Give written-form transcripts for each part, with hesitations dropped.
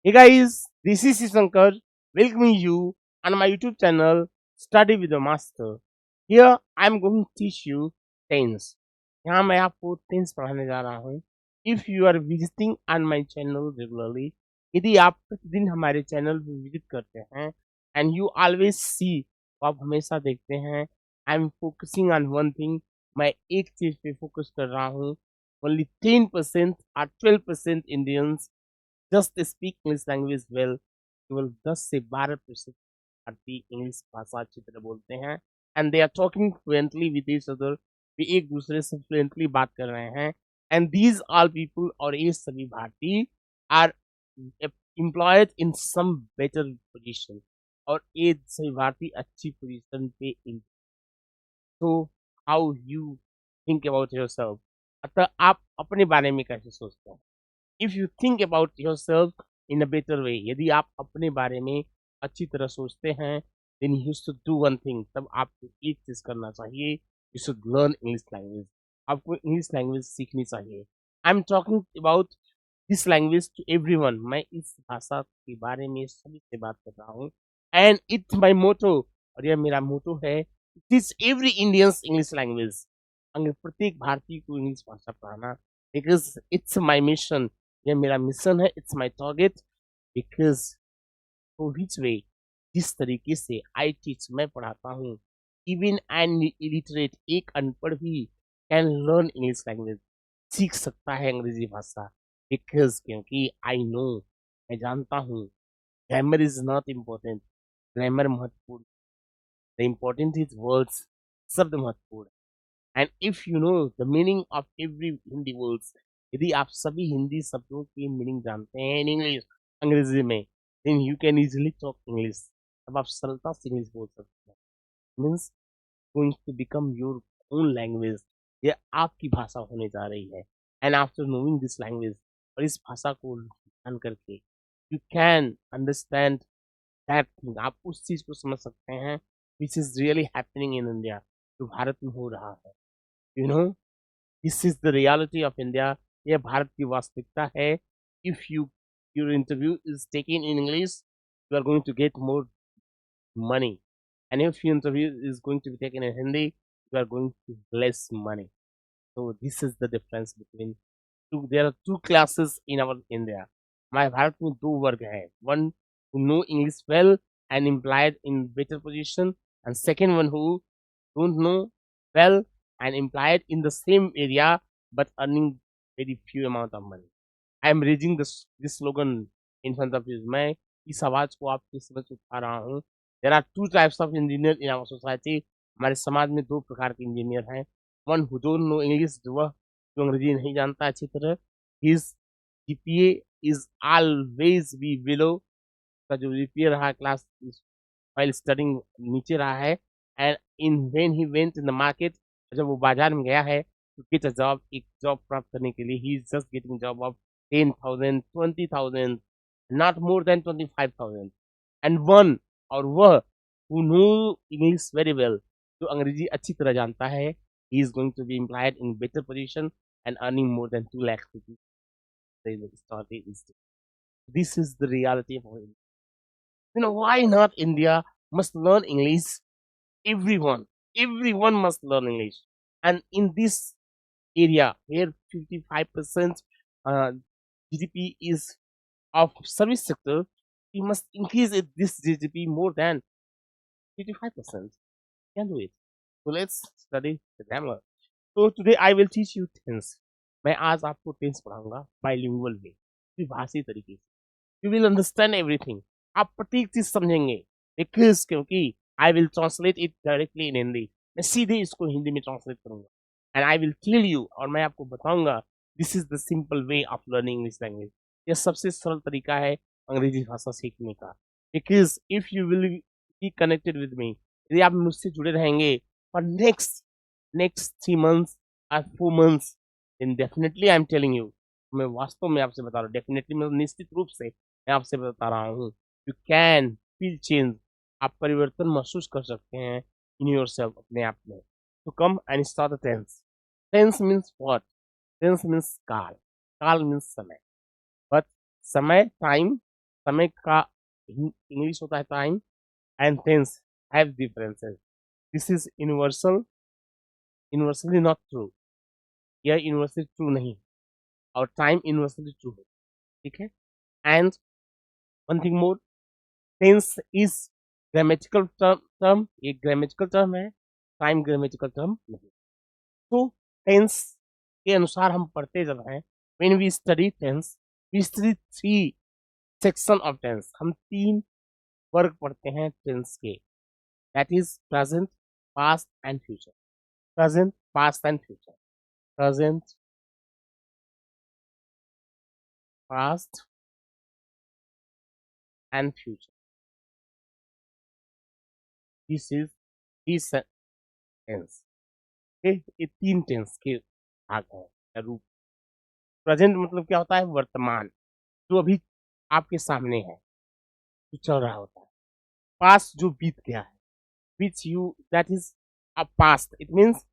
Hey guys, this is Shankar welcoming you on my YouTube channel Study with the Master. Here I am going to teach you tense. यहाँ मैं आपको tense पढ़ाने जा रहा हूँ. If you are visiting on my channel regularly, यदि आप प्रतिदिन हमारे चैनल पे विजिट करते हैं and you always see, तो आप हमेशा देखते हैं I am focusing on one thing. मैं एक चीज पे फोकस कर रहा हूँ. Only 10% or 12% Indians just speak English language well. केवल 10 से 12% भारतीय इंग्लिश भाषा अच्छी तरह बोलते हैं and they are talking fluently with each other. वे एक दूसरे से फ्लुएंटली बात कर रहे हैं एंड दीज ऑल पीपल और ये सभी भारतीय are employed in some better position और ये सभी भारतीय अच्छी पोजीशन पे. तो how you think about yourself, अतः आप अपने बारे में कैसे सोचते हैं. If you think about yourself in a better way, यदि आप अपने बारे में अच्छी तरह सोचते हैं, then you should do one thing. तब आपको एक चीज करना चाहिए. You should learn English language. आपको इंग्लिश लैंग्वेज सीखनी चाहिए. I am talking about this language to everyone. मैं इस भाषा के बारे में सभी से बात कर रहा हूँ एंड इट्स माई मोटो. और यह मेरा मोटो है, teach every Indians English language. प्रत्येक भारतीय को इंग्लिश भाषा पढ़ाना, बिकॉज इट्स माई मिशन. ये मेरा मिशन है. It's my target. बिकॉज तो विच वे, जिस तरीके से आई टीच, मैं पढ़ाता हूँ, इवन एन इलिटरेट, एक अनपढ़ भी कैन लर्न इंग्लिश लैंग्वेज, सीख सकता है अंग्रेजी भाषा. बिकॉज क्योंकि आई नो, मैं जानता हूँ, grammar is not important. Grammar महत्वपूर्ण, द इम्पोर्टेंट इज वर्ड्स. शब्द महत्वपूर्ण. And if you know the meaning of every Hindi words, यदि आप सभी हिंदी शब्दों की मीनिंग जानते हैं इन इंग्लिश, अंग्रेजी में, then you can easily talk English. तब आप सरलता से इंग्लिश बोल सकते हैं. Means going to become your own language. ये आपकी भाषा होने जा रही है. And after knowing this language, और इस भाषा को जान करके, you can understand that thing. आप उस चीज को समझ सकते हैं which is really happening in India, जो भारत में हो रहा है. You know, this is the reality of India. यह भारत की वास्तविकता है. If you your interview is taken in English, you are going to get more money, and if your interview is going to be taken in Hindi, you are going to less money. So this is the difference between two. There are two classes in our India. हमारे भारत में दो वर्ग है. One who know English well and implied in better position, and second one who don't know well and implied in the same area but earning very few amount of money. I am raising this slogan in front of you. मैं इस आवाज को आपके समझ उठा रहा हूँ. There are two types of engineer in our society. हमारे समाज में दो प्रकार के इंजीनियर हैं. One who don't know English, जो अंग्रेजी नहीं जानता अच्छी तरह. His GPA is always be below. का जो GPA रहा क्लास while studying नीचे रहा है. And in when he went in the market, जब वो बाजार में गया है to get a job, एक जॉब प्राप्त करने के लिए, he is just getting job of 10,000, 20,000, not more than 25,000. And one, और वह who know English very well, जो अंग्रेजी अच्छी तरह जानता है, he is going to be employed in better position and earning more than 2 lakh rupees. This is the reality of our India. You know, why not India must learn English? Everyone must learn English. And in this area where 55% uh, GDP is of service sector, we must increase this GDP more than 55%. Can do it. So let's study the grammar. So today I will teach you tense. मैं आज आपको tense पढ़ाऊंगा bilingual वे, द्विभाषी तरीके से. You will understand everything. आप प्रत्येक चीज समझेंगे. बिकॉज क्योंकि I will translate it directly in Hindi. मैं सीधे इसको हिंदी में ट्रांसलेट करूंगा. And I will tell you, और मैं आपको बताऊंगा, this is the simple way of learning English language. यह सबसे सरल तरीका है अंग्रेजी भाषा सीखने का. Because if you will be connected with me, यदि आप मुझसे जुड़े रहेंगे फॉर नेक्स्ट 3 months और 4 months, then definitely I am telling you, मैं वास्तव में आपसे बता रहा हूँ, डेफिनेटली मैं निश्चित रूप से मैं आपसे बता रहा हूँ, यू कैन फील चेंज. आप परिवर्तन महसूस कर सकते हैं इन योरसेल्फ, अपने आप में. तो come and start the tense. Tense means what? Tense means काल. काल मीन्स समय. बट समय, टाइम, समय का इंग्लिश होता है time, and tense have differences. This is universally not true. यह यूनिवर्सली ट्रू नहीं, और टाइम यूनिवर्सली ट्रू है. ठीक है. And one thing more, tense is grammatical term, एक ग्रामेटिकल टर्म है, टाइम ग्रामेटिकल टर्म नहीं. तो टेंस के अनुसार हम पढ़ते जब हैं, when we study tense, we study 3 section of tense. हम 3 वर्ग पढ़ते हैं टेंस के. That is present, past and future. Present, past and future. Present, past and future. This is this tense. ये 3 टेंस के भाग हैं या रूप. प्रेजेंट मतलब क्या होता है? वर्तमान, जो अभी आपके सामने है, जो चल रहा होता है. पास्ट, जो बीत गया है, which you that is a past. It means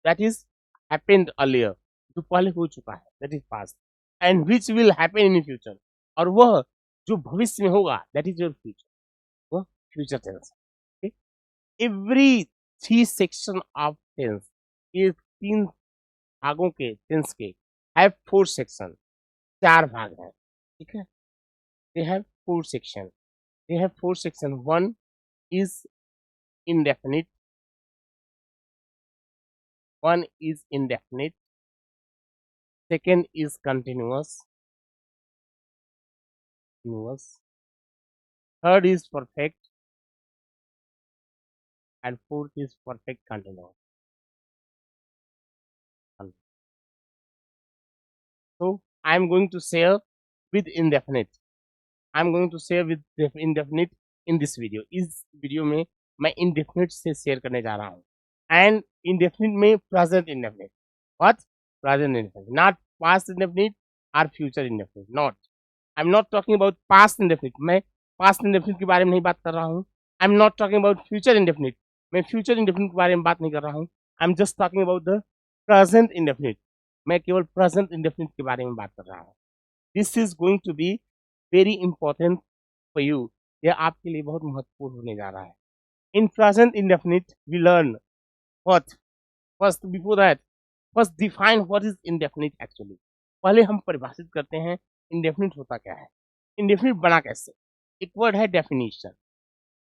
that is happened earlier, जो पहले हो चुका है, that is past. And which will happen in future, और वह जो भविष्य में होगा, that is your future. वह future tense. Okay? Every 3 section of tense, ये 3 भागों के tense के have 4 section, 4 भाग हैं. ठीक है. They have 4 section. They have 4 section. One is indefinite. One is indefinite. Second is continuous. Third is perfect. And fourth is perfect continuous. So I am going to share with indefinite. I am going to share with indefinite in this video. इस video में मैं indefinite से share करने जा रहा हूँ. And indefinite में present indefinite. What? Present indefinite. Not past indefinite or future indefinite. Not. I'm not talking about past indefinite. मैं past indefinite के बारे में नहीं बात कर रहा हूँ. I'm not talking about future indefinite. मैं future indefinite के बारे में बात नहीं कर रहा हूँ. I'm just talking about the present indefinite. मैं केवल present indefinite के बारे में बात कर रहा हूँ. This is going to be very important for you. यह आपके लिए बहुत महत्वपूर्ण होने जा रहा है. In present indefinite, we learn what? First, before that, first define what is indefinite actually. पहले हम परिभाषित करते हैं indefinite होता क्या है. Indefinite बना कैसे? एक वर्ड है definition,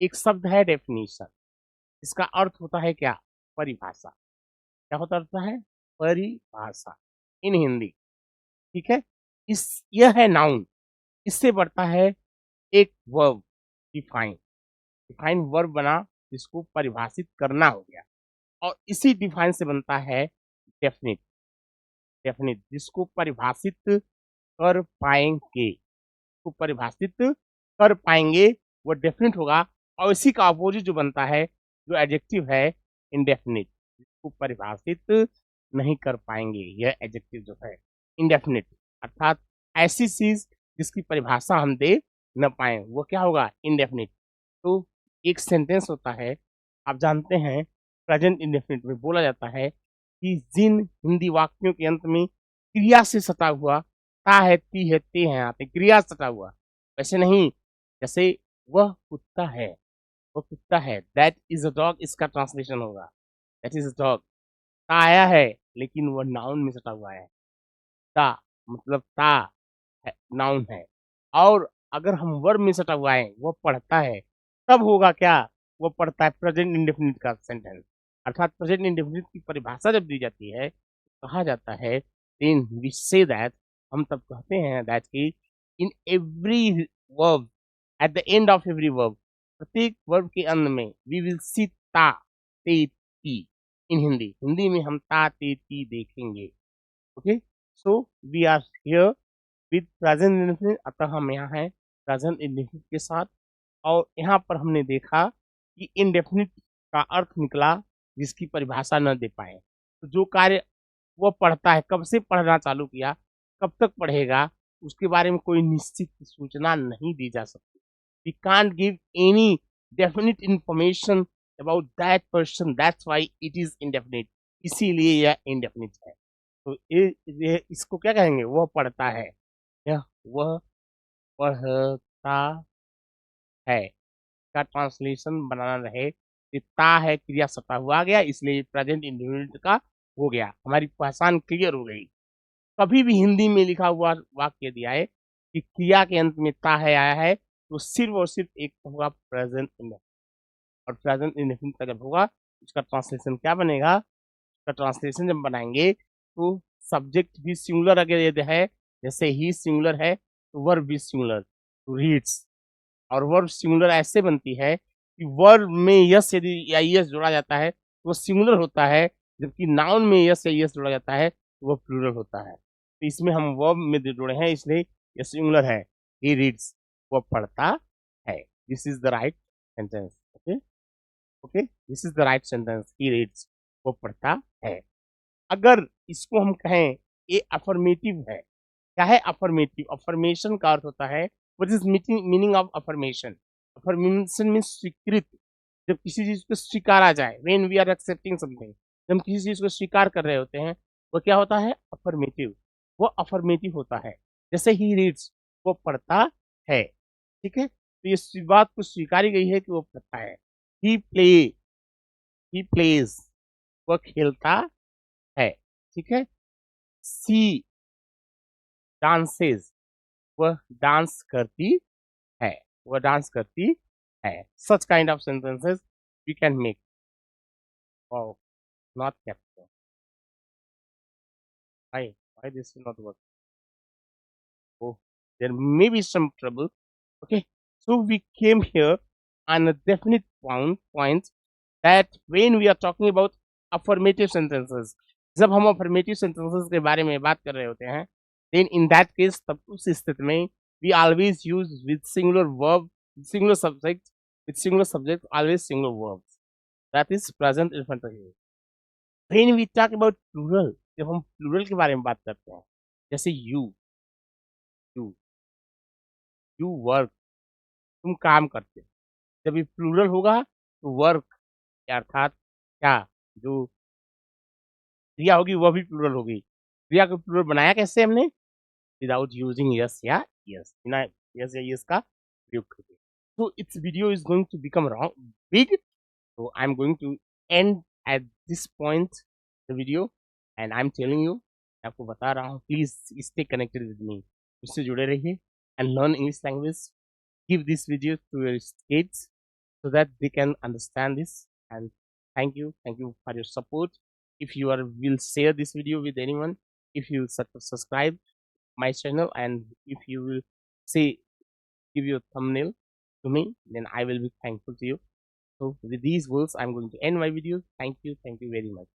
एक शब्द है definition. इसका अर्थ होता है क्या? परिभाषा. क्या होता है? परिभाषा इन हिंदी. ठीक है. यह है नाउन. इससे बढ़ता है एक वर्ब, डिफाइन. डिफाइन वर्ब बना, जिसको परिभाषित करना हो गया. और इसी डिफाइन से बनता है डेफिनिट. डेफिनिट जिसको परिभाषित कर पाएंगे, को परिभाषित कर पाएंगे वो डेफिनिट होगा. और इसी का अपोजिट जो बनता है, जो एडजेक्टिव है, इंडेफिनिट, जिसको परिभाषित नहीं कर पाएंगे. यह एडजेक्टिव जो है इंडेफिनिट, अर्थात ऐसी चीज जिसकी परिभाषा हम दे न पाए, वो क्या होगा? इंडेफिनिट. तो एक सेंटेंस होता है, आप जानते हैं, प्रेजेंट इंडेफिनिट में बोला जाता है कि जिन हिंदी वाक्यों के अंत में क्रिया से सटा हुआ ता है, ती है, ते हैं आते, क्रिया सटा हुआ, वैसे नहीं. जैसे वह कुत्ता है, वह कुत्ता है, दैट इज अ डॉग, इसका ट्रांसलेशन होगा दैट इज अ डॉग. ता आया है, लेकिन वह नाउन में सटा हुआ है. ता मतलब ता है, नाउन है. और अगर हम वर्ब में सटा हुआ है, वह पढ़ता है, तब होगा क्या? वह पढ़ता है. प्रेजेंट इंडेफिनिट का सेंटेंस, अर्थात प्रेजेंट इंडेफिनिट की परिभाषा जब दी जाती है, कहा जाता है, देन वी से दैट, हम तब कहते हैं दैट की in every verb, at the end of every verb, प्रत्येक वर्ब के अंत में, वी विल सी ता, ते, ती. इन हिंदी में हम ता, ते, ती देखेंगे. Okay. So we are here with present indefinite. अतः हम यहाँ हैं प्रेजेंट इंडेफिनिट के साथ. और यहाँ पर हमने देखा कि इंडेफिनिट का अर्थ निकला जिसकी परिभाषा न दे पाए. तो जो कार्य वो पढ़ता है, कब से पढ़ना चालू किया, कब तक पढ़ेगा, उसके बारे में कोई निश्चित सूचना नहीं दी जा सकती. We can't give any definite information about that person, that's why it is indefinite. इसीलिए यह इंडेफिनिट है. तो ये इसको क्या कहेंगे? वह पढ़ता है, यह वह पढ़ता पढ़ता है का ट्रांसलेशन बनाना रहे। ये ता है क्रिया सत्ता हुआ गया, इसलिए प्रेजेंट इंडेफिनिट का हो गया, हमारी पहचान क्लियर हो गई। कभी भी हिंदी में लिखा हुआ वाक्य दिया है कि क्रिया के अंत में ता है आया है, तो सिर्फ और सिर्फ एक होगा प्रेजेंट इंडेफिनिट। और प्रेजेंट इंडेफिनिट का जब होगा उसका ट्रांसलेशन क्या बनेगा? उसका ट्रांसलेशन जब बनाएंगे तो सब्जेक्ट भी सिंगुलर अगर यदि है, जैसे ही सिंगुलर है तो वर्ब भी सिंगुलर, तो रीड्स। और वर्ब सिंगुलर ऐसे बनती है कि वर्ब में यस यदि या यस जोड़ा जाता है तो वो सिंगुलर होता है, जबकि नाउन में यस या यस जोड़ा जाता है तो वो प्लूरल होता है। तो इसमें हम वर्ब में जोड़े हैं, इसलिए ये सिंगुलर है। ही रीड्स, वो पढ़ता है। This is the right sentence. Okay okay, this is the right sentence. He reads, वो पढ़ता है। अगर इसको हम कहें ये अफर्मेटिव है। क्या है अफर्मेटिव? अफर्मेशन का अर्थ होता है, what is meaning of affirmation? Affirmation means स्वीकृत। जब किसी चीज को स्वीकारा जाए, when we are accepting something, जब हम किसी चीज को स्वीकार कर रहे होते हैं, वो क्या होता है? अफर्मेटिव। वो अफर्मेटिव होता है। जैसे ही रीड्स, वो पढ़ता है। ठीक है, तो ये बात को स्वीकारी गई है कि वो पढ़ता है। ही प्ले, ही प्लेज, वो खेलता है। ठीक है, सी डांसेस, वह डांस करती है। वह डांस करती है। Such kind of sentences we can make. Oh, not capture. Why this will not work? Oh, there may be some trouble. Okay, so we came here on a definite point that when we are talking about affirmative sentences, जब हम affirmative sentences के बारे में बात कर रहे होते हैं, then in that case तब उस स्थिति में we always use with singular verb, singular subject, with singular subject, always singular verbs. That is present in front of you. When we talk about plural, जब हम plural के बारे में बात करते हैं, जैसे you, you work, तुम काम करते हो। जब ये प्लूरल होगा तो वर्क अर्थात क्या, जो क्रिया होगी वह भी प्लूरल होगी। क्रिया को प्लूरल बनाया कैसे हमने? विदाउट यूजिंग यस या यस, बिना यस या यस का प्रयोग करके। So its video is going to become wrong big. So I'm going to end at this point the video and I'm telling you, मैं आपको बता रहा हूँ, please stay connected with me, मुझसे जुड़े रहिए and learn English language. Give this video to your kids so that they can understand this. And thank you for your support. If you are will share this video with anyone, if you subscribe my channel, and if you will say give your thumbnail to me, then I will be thankful to you. So with these words, I'm going to end my video. Thank you very much.